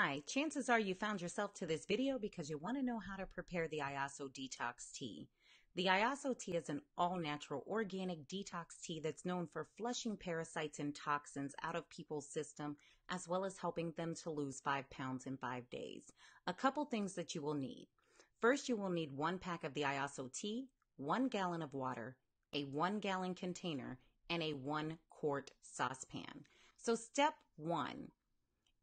Hi, chances are you found yourself to this video because you want to know how to prepare the Iaso Detox Tea. The Iaso tea is an all-natural organic detox tea that's known for flushing parasites and toxins out of people's system, as well as helping them to lose 5 pounds in 5 days. A couple things that you will need. First, you will need 1 pack of the Iaso tea, 1 gallon of water, a 1-gallon container, and a 1-quart saucepan. So step 1.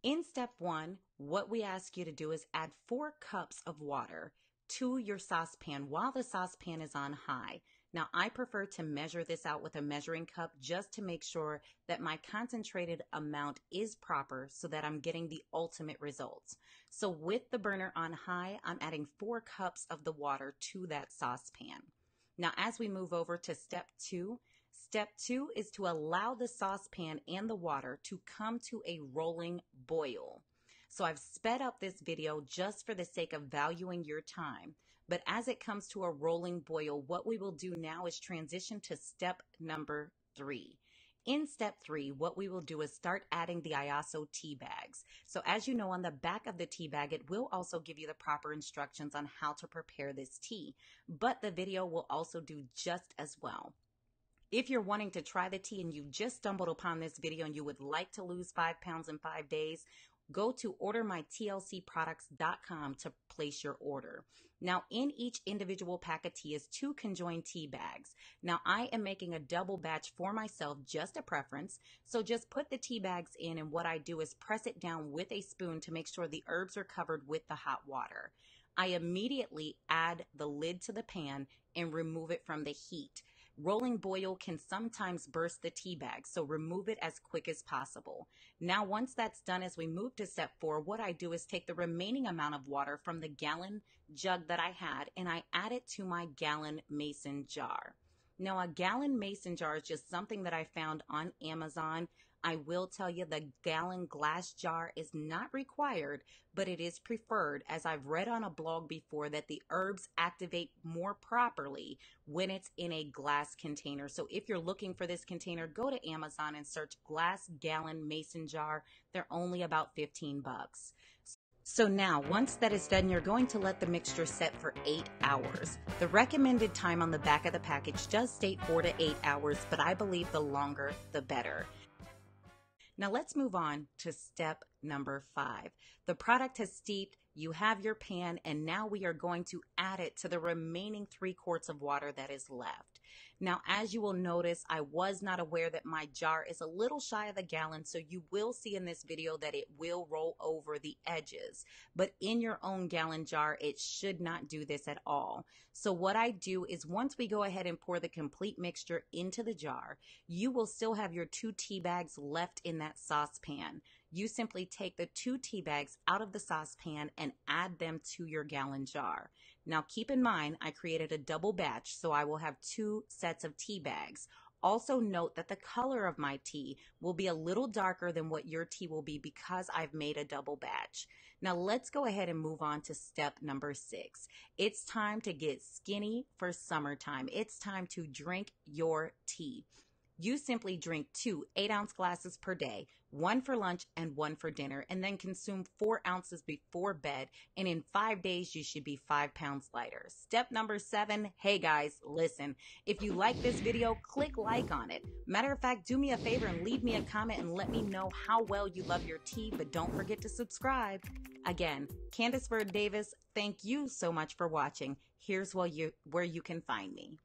In step 1, what we ask you to do is add 4 cups of water to your saucepan while the saucepan is on high. Now, I prefer to measure this out with a measuring cup just to make sure that my concentrated amount is proper so that I'm getting the ultimate results. So with the burner on high, I'm adding 4 cups of the water to that saucepan. Now, as we move over to step 2 is to allow the saucepan and the water to come to a rolling boil. So I've sped up this video just for the sake of valuing your time. But as it comes to a rolling boil, what we will do now is transition to step number 3. In step 3, what we will do is start adding the Iaso tea bags. So as you know, on the back of the tea bag, it will also give you the proper instructions on how to prepare this tea. But the video will also do just as well. If you're wanting to try the tea and you just stumbled upon this video and you would like to lose 5 pounds in 5 days, go to ordermytlcproducts.com to place your order. Now, in each individual pack of tea is 2 conjoined tea bags. Now, I am making a double batch for myself, just a preference. So just put the tea bags in, and what I do is press it down with a spoon to make sure the herbs are covered with the hot water. I immediately add the lid to the pan and remove it from the heat. Rolling boil can sometimes burst the tea bag, so remove it as quick as possible. Now, once that's done, as we move to step 4, what I do is take the remaining amount of water from the gallon jug that I had, and I add it to my gallon mason jar. Now, a gallon mason jar is just something that I found on Amazon. I will tell you the gallon glass jar is not required, but it is preferred, as I've read on a blog before that the herbs activate more properly when it's in a glass container. So if you're looking for this container, go to Amazon and search glass gallon mason jar. They're only about 15 bucks. So now, once that is done, you're going to let the mixture set for 8 hours. The recommended time on the back of the package does state 4 to 8 hours, but I believe the longer, the better. Now let's move on to step number 5. The product has steeped, you have your pan, and now we are going to add it to the remaining 3 quarts of water that is left. Now, as you will notice, I was not aware that my jar is a little shy of a gallon, so you will see in this video that it will roll over the edges. But in your own gallon jar, it should not do this at all. So what I do is once we go ahead and pour the complete mixture into the jar, you will still have your 2 tea bags left in that saucepan. You simply take the 2 tea bags out of the saucepan and add them to your gallon jar. Now keep in mind, I created a double batch, so I will have 2 sets of tea bags. Also note that the color of my tea will be a little darker than what your tea will be because I've made a double batch. Now let's go ahead and move on to step number 6. It's time to get skinny for summertime. It's time to drink your tea. You simply drink 2 8-ounce glasses per day, 1 for lunch and 1 for dinner, and then consume 4 ounces before bed, and in 5 days you should be 5 pounds lighter. Step number 7, hey guys, listen, if you like this video, click like on it. Matter of fact, do me a favor and leave me a comment and let me know how well you love your tea, but don't forget to subscribe. Again, Candace Byrd Davis, thank you so much for watching. Here's where you can find me.